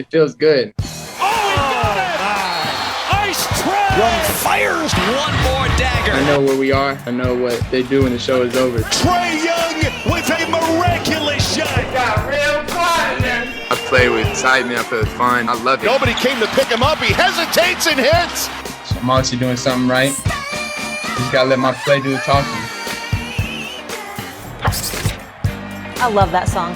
It feels good. Oh, he got it! Ice Trae! Young fires one more dagger. I know where we are. I know what they do when the show is over. Trae Young with a miraculous shot. Got real quiet in there. I play with excitement. I play with fun. I love it. Nobody came to pick him up. He hesitates and hits. So I'm obviously doing something right. Just gotta let my play do the talking. I love that song.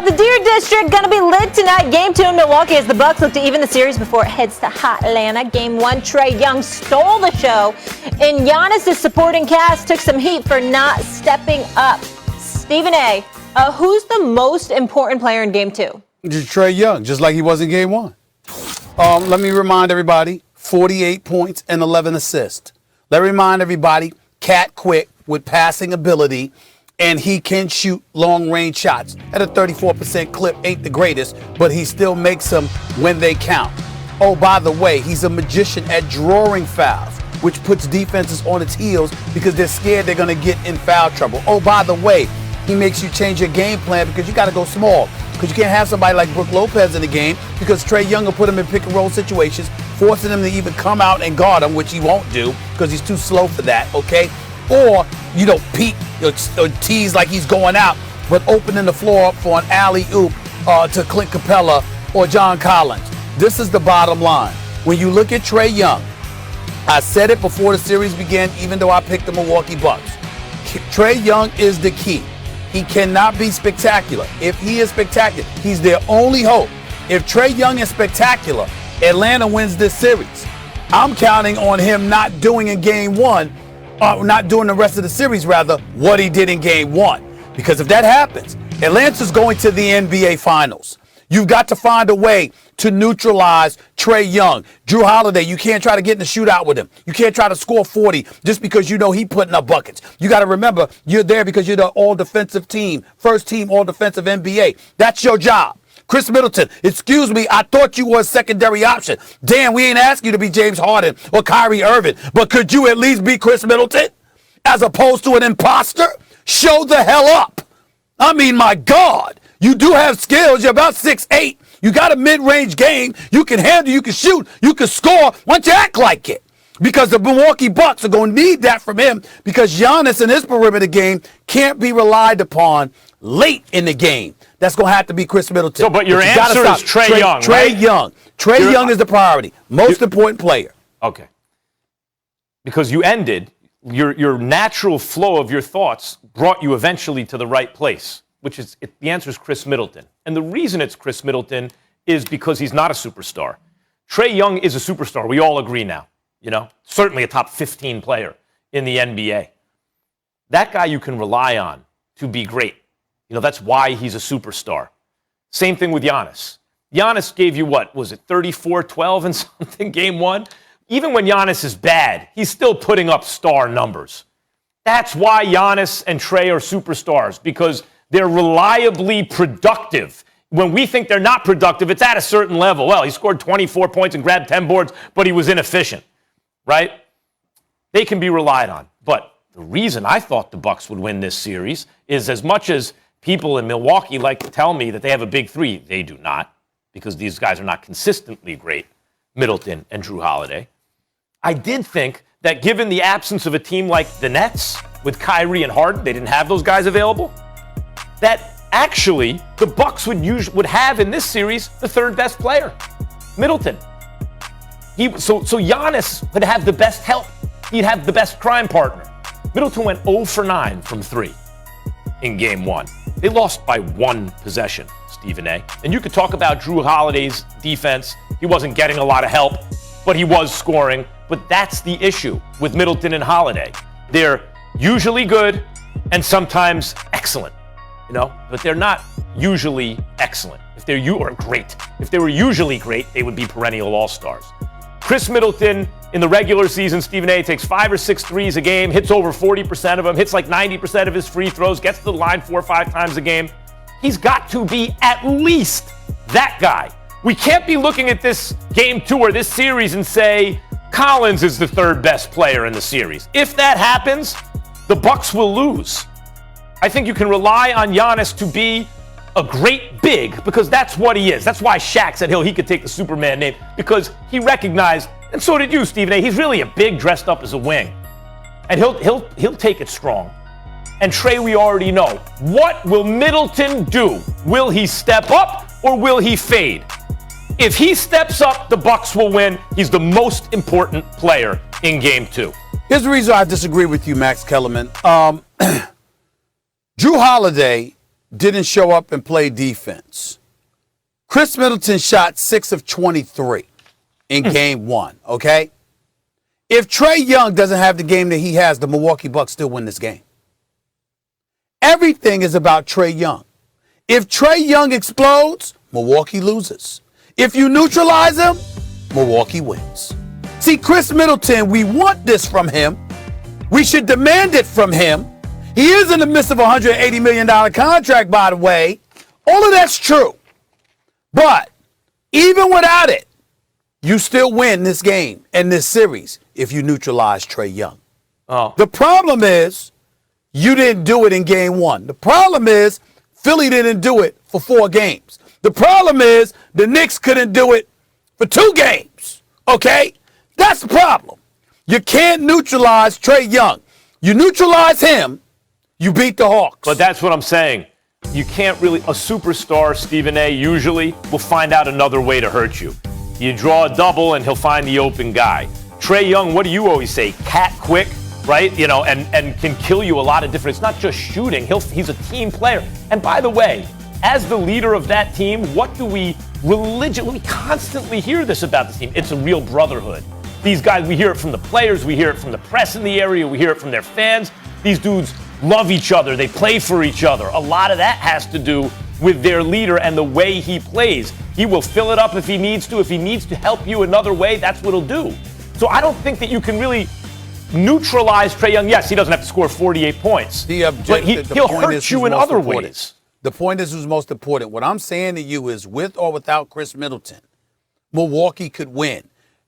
The Deer District gonna be lit tonight. Game 2 in Milwaukee as the Bucks look to even the series before it heads to hot Atlanta. Game 1, Trae Young stole the show, and Giannis' supporting cast took some heat for not stepping up. Stephen A., who's the most important player in Game 2? Trae Young, just like he was in Game 1. Let me remind everybody, 48 points and 11 assists. Let me remind everybody, cat quick with passing ability, and he can shoot long-range shots. At a 34% clip, ain't the greatest, but he still makes them when they count. Oh, by the way, he's a magician at drawing fouls, which puts defenses on its heels because they're scared they're going to get in foul trouble. Oh, by the way, he makes you change your game plan because you got to go small. Because you can't have somebody like Brook Lopez in the game because Trae Young will put him in pick-and-roll situations, forcing him to even come out and guard him, which he won't do because he's too slow for that, okay? Or, peek or tease like he's going out, but opening the floor up for an alley-oop to Clint Capella or John Collins. This is the bottom line. When you look at Trae Young, I said it before the series began, even though I picked the Milwaukee Bucks. Trae Young is the key. He cannot be spectacular. If he is spectacular, he's their only hope. If Trae Young is spectacular, Atlanta wins this series. I'm counting on him not doing in Game 1, not doing the rest of the series, rather, what he did in Game 1. Because if that happens, Atlanta's going to the NBA Finals. You've got to find a way to neutralize Trae Young. Jrue Holiday, you can't try to get in the shootout with him. You can't try to score 40 just because you know he putting up buckets. You got to remember, you're there because you're the all-defensive team, first team all-defensive NBA. That's your job. Chris Middleton, excuse me, I thought you were a secondary option. Damn, we ain't asked you to be James Harden or Kyrie Irving, but could you at least be Chris Middleton as opposed to an imposter? Show the hell up. I mean, my God, you do have skills. You're about 6'8". You got a mid-range game. You can handle, you can shoot, you can score. Why don't you act like it? Because the Milwaukee Bucks are going to need that from him because Giannis in his perimeter game can't be relied upon late in the game. That's going to have to be Chris Middleton. So, but your answer is Trae Young, Trae right? Young. Trae Young is the priority. Most important player. Okay. Because you ended, your natural flow of your thoughts brought you eventually to the right place, which is, the answer is Chris Middleton. And the reason it's Chris Middleton is because he's not a superstar. Trae Young is a superstar. We all agree now. Certainly a top 15 player in the NBA. That guy you can rely on to be great. That's why he's a superstar. Same thing with Giannis. Giannis gave you what? Was it 34-12 and something Game 1? Even when Giannis is bad, he's still putting up star numbers. That's why Giannis and Trae are superstars, because they're reliably productive. When we think they're not productive, it's at a certain level. Well, he scored 24 points and grabbed 10 boards, but he was inefficient, right? They can be relied on. But the reason I thought the Bucks would win this series is as much as people in Milwaukee like to tell me that they have a big three, they do not, because these guys are not consistently great, Middleton and Jrue Holiday. I did think that given the absence of a team like the Nets with Kyrie and Harden, they didn't have those guys available, that actually the Bucks would have in this series the third best player, Middleton. So Giannis would have the best help. He'd have the best crime partner. Middleton went 0 for 9 from 3 in Game 1. They lost by 1 possession, Stephen A. And you could talk about Jrue Holiday's defense. He wasn't getting a lot of help, but he was scoring. But that's the issue with Middleton and Holiday. They're usually good and sometimes excellent, but they're not usually excellent. If they're great. If they were usually great, they would be perennial all-stars. Chris Middleton in the regular season, Stephen A, takes 5 or 6 threes a game, hits over 40% of them, hits like 90% of his free throws, gets to the line 4 or 5 times a game. He's got to be at least that guy. We can't be looking at this Game 2 or this series and say Collins is the third best player in the series. If that happens, the Bucks will lose. I think you can rely on Giannis to be a great big, because that's what he is. That's why Shaq said he could take the Superman name, because he recognized, and so did you, Stephen A. He's really a big dressed up as a wing. And he'll take it strong. And Trae, we already know. What will Middleton do? Will he step up or will he fade? If he steps up, the Bucks will win. He's the most important player in Game 2. Here's the reason I disagree with you, Max Kellerman. Drew Holiday didn't show up and play defense. Chris Middleton shot 6 of 23 in Game 1, okay? If Trae Young doesn't have the game that he has, the Milwaukee Bucks still win this game. Everything is about Trae Young. If Trae Young explodes, Milwaukee loses. If you neutralize him, Milwaukee wins. See, Chris Middleton, we want this from him. We should demand it from him. He is in the midst of a $180 million contract, by the way. All of that's true. But even without it, you still win this game and this series if you neutralize Trae Young. Oh. The problem is you didn't do it in Game 1. The problem is Philly didn't do it for 4 games. The problem is the Knicks couldn't do it for 2 games. Okay? That's the problem. You can't neutralize Trae Young. You neutralize him, you beat the Hawks. But that's what I'm saying. You can't really, a superstar, Stephen A., usually will find out another way to hurt you. You draw a double and he'll find the open guy. Trae Young, what do you always say? Cat quick, right? You know, and can kill you a lot of different. It's not just shooting. He's a team player. And by the way, as the leader of that team, what do we constantly hear this about the team? It's a real brotherhood. These guys, we hear it from the players, we hear it from the press in the area, we hear it from their fans. These dudes love each other. They play for each other. A lot of that has to do with their leader and the way he plays. He will fill it up if he needs to. If he needs to help you another way, that's what he'll do. So I don't think that you can really neutralize Trae Young. Yes, he doesn't have to score 48 points, but he'll hurt you in other ways. The point is who's most important. What I'm saying to you is with or without Chris Middleton, Milwaukee could win.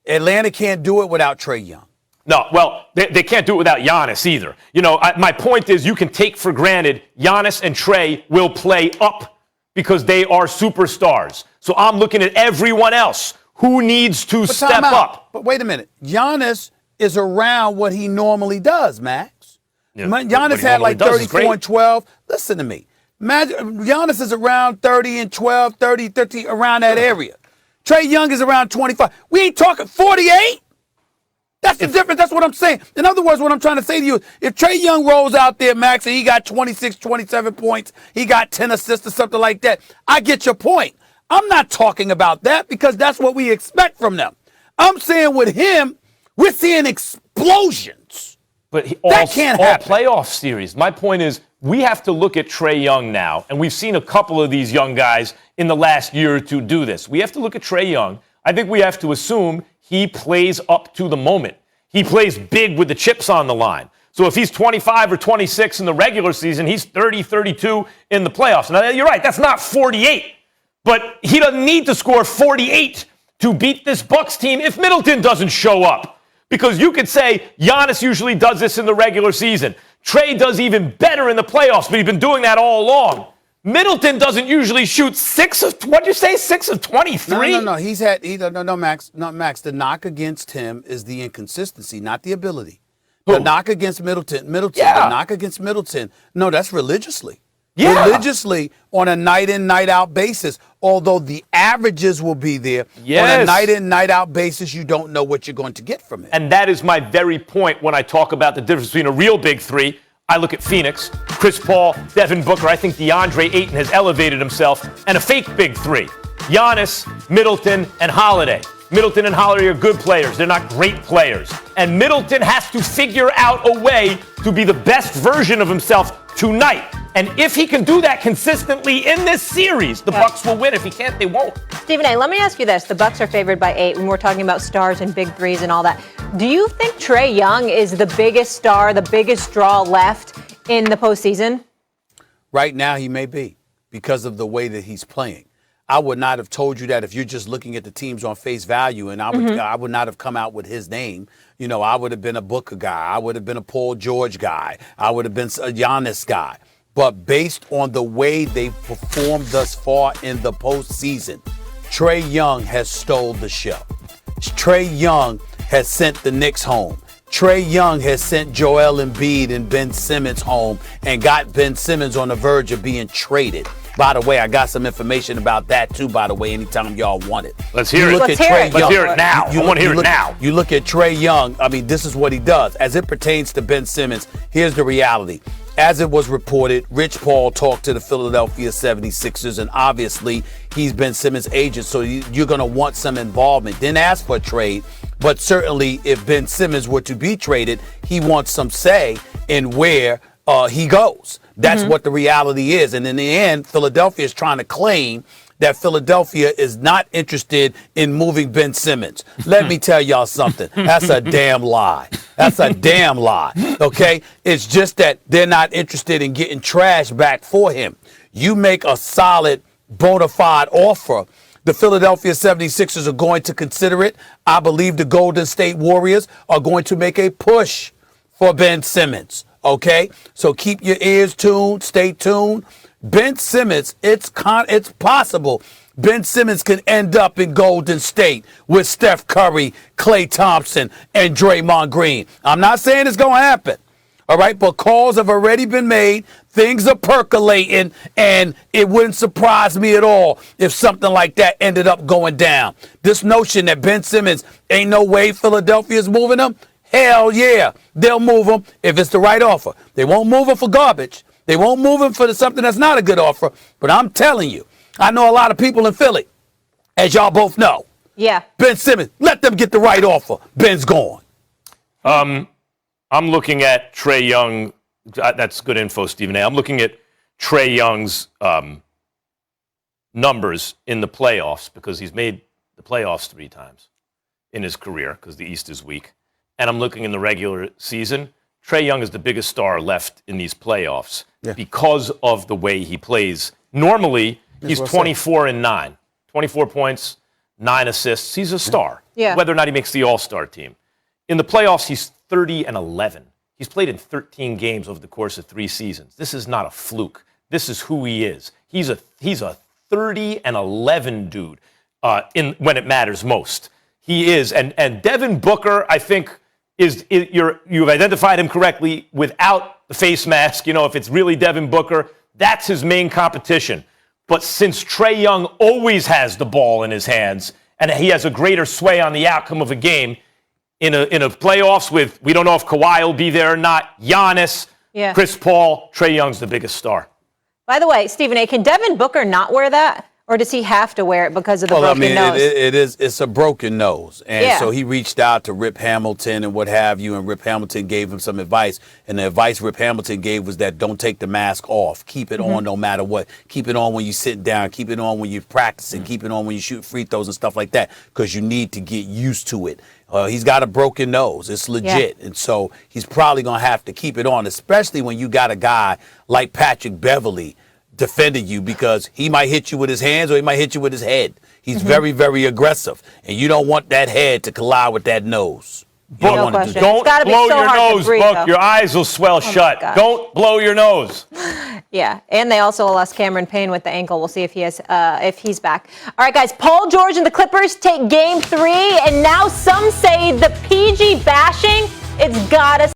Atlanta can't do it without Trae Young. No, well, they can't do it without Giannis either. You know, my point is you can take for granted Giannis and Trae will play up because they are superstars. So I'm looking at everyone else who needs to step up. But wait a minute. Giannis is around what he normally does, Max. Yeah, Giannis had like 34 and 12. Listen to me. Giannis is around 30 and 12, 30, 13, around that area. Trae Young is around 25. We ain't talking 48. That's the difference. That's what I'm saying. In other words, what I'm trying to say to you is if Trae Young rolls out there, Max, and he got 26, 27 points, he got 10 assists or something like that, I get your point. I'm not talking about that because that's what we expect from them. I'm saying with him, we're seeing explosions. But that can't happen. All playoff series. My point is we have to look at Trae Young now, and we've seen a couple of these young guys in the last year or two do this. We have to look at Trae Young. I think we have to assume he plays up to the moment. He plays big with the chips on the line. So if he's 25 or 26 in the regular season, he's 30, 32 in the playoffs. Now, you're right, that's not 48. But he doesn't need to score 48 to beat this Bucks team if Middleton doesn't show up. Because you could say Giannis usually does this in the regular season. Trae does even better in the playoffs, but he's been doing that all along. Middleton doesn't usually shoot 6 of 23. No, Max. The knock against him is the inconsistency, not the ability. The knock against Middleton. The knock against Middleton. No, that's religiously. Yeah. Religiously on a night in, night out basis. Although the averages will be there. Yes. On a night in, night out basis, you don't know what you're going to get from it. And that is my very point when I talk about the difference between a real big three. I look at Phoenix, Chris Paul, Devin Booker. I think DeAndre Ayton has elevated himself, and a fake big three. Giannis, Middleton, and Holiday. Middleton and Holiday are good players. They're not great players. And Middleton has to figure out a way to be the best version of himself tonight. And if he can do that consistently in this series, the Bucks will win. If he can't, they won't. Stephen A., let me ask you this. The Bucks are favored by 8 when we're talking about stars and big threes and all that. Do you think Trae Young is the biggest star, the biggest draw left in the postseason? Right now, he may be because of the way that he's playing. I would not have told you that if you're just looking at the teams on face value, and I would not have come out with his name. You know, I would have been a Booker guy. I would have been a Paul George guy. I would have been a Giannis guy. but based on the way they've performed thus far in the postseason, Trae Young has stole the show. Trae Young has sent the Knicks home. Trae Young has sent Joel Embiid and Ben Simmons home and got Ben Simmons on the verge of being traded. By the way, I got some information about that too, by the way, anytime y'all want it. Let's hear it. Let's hear it now. I want to hear it now. You look at Trae Young, I mean, this is what he does. As it pertains to Ben Simmons, here's the reality. As it was reported, Rich Paul talked to the Philadelphia 76ers, and obviously he's Ben Simmons' agent, so you're going to want some involvement. Didn't ask for a trade, but certainly if Ben Simmons were to be traded, he wants some say in where he goes. That's what the reality is. And in the end, Philadelphia is trying to claim that Philadelphia is not interested in moving Ben Simmons. Let me tell y'all something. That's a damn lie. That's a damn lie. Okay? It's just that they're not interested in getting trash back for him. You make a solid, bona fide offer. The Philadelphia 76ers are going to consider it. I believe the Golden State Warriors are going to make a push for Ben Simmons. Okay? So keep your ears tuned. Stay tuned. Ben Simmons, it's possible Ben Simmons can end up in Golden State with Steph Curry, Klay Thompson, and Draymond Green. I'm not saying it's going to happen, all right? But calls have already been made. Things are percolating, and it wouldn't surprise me at all if something like that ended up going down. This notion that Ben Simmons ain't no way Philadelphia is moving him, hell yeah, they'll move him if it's the right offer. They won't move him for garbage. They won't move him for something that's not a good offer. But I'm telling you, I know a lot of people in Philly, as y'all both know. Yeah. Ben Simmons, let them get the right offer. Ben's gone. I'm looking at Trae Young. That's good info, Stephen A. I'm looking at Trae Young's numbers in the playoffs because he's made the playoffs 3 times in his career because the East is weak. And I'm looking in the regular season. Trae Young is the biggest star left in these playoffs because of the way he plays. Normally, he's 24-9, 24 points, 9 assists. He's a star, whether or not he makes the All-Star team. In the playoffs, he's 30-11. He's played in 13 games over the course of 3 seasons. This is not a fluke. This is who he is. He's a 30-11 dude when it matters most. He is, and Devin Booker, I think. You've identified him correctly without the face mask. You know, if it's really Devin Booker, that's his main competition. But since Trae Young always has the ball in his hands and he has a greater sway on the outcome of a game, in a playoffs with, we don't know if Kawhi will be there or not, Giannis, Chris Paul, Trae Young's the biggest star. By the way, Stephen A., can Devin Booker not wear that? Or does he have to wear it because of the broken nose? It's a broken nose. And so he reached out to Rip Hamilton and what have you, and Rip Hamilton gave him some advice. And the advice Rip Hamilton gave was that don't take the mask off. Keep it on no matter what. Keep it on when you sit down. Keep it on when you're practicing. Keep it on when you shoot free throws and stuff like that because you need to get used to it. He's got a broken nose. It's legit. And so he's probably going to have to keep it on, especially when you got a guy like Patrick Beverley defending you because he might hit you with his hands or he might hit you with his head. He's very, very aggressive, and you don't want that head to collide with that nose. Don't blow your nose, Book. Your eyes will swell shut. Don't blow your nose. Yeah, and they also lost Cameron Payne with the ankle. We'll see if he's back. All right, guys. Paul George and the Clippers take Game 3, and now some say the PG bashing, it's gotta